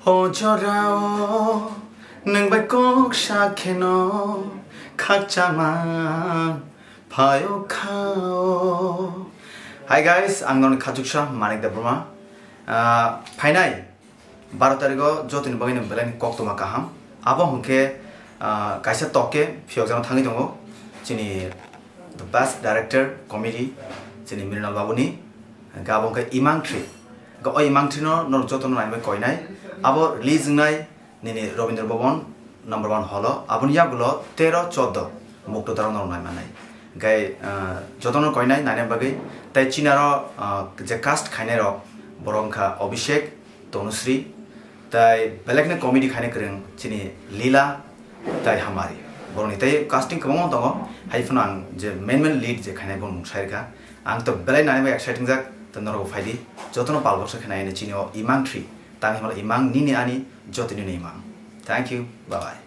Hojorao nang bai kok shakheno khachama phayo khao. Hi guys, I'm going to Khajuksha Manik Debruma. Phainai 12 tariko jotin bagin belan kok tuma kaham. Abo hunke kaisa toke phiokjang thangi dongo. Chini the best director comedy chini Mirinal Babuni gabong ke Imang Tree. Go Imang Tree no joton nai bai koinai. Abo release nai nini Robindra Bhavan number 1 holo. Abun ya gulo 13 14 mukto tarong nai manai. Gai jotono koinai nane bagai tai chinaro je cast khainero borongkha Abhishek Tanushree tai belekne comedy khaine kreng chini Leela tai hamari boroni tai casting kabong tongo haifun ang je main lead je khaine bon sairka ang to belai nane bai exciting jak tonoro faidi jotono palboksa khaine chini Imang Tree tang himal Imang nini ani jotini Imang. Thank you, bye bye.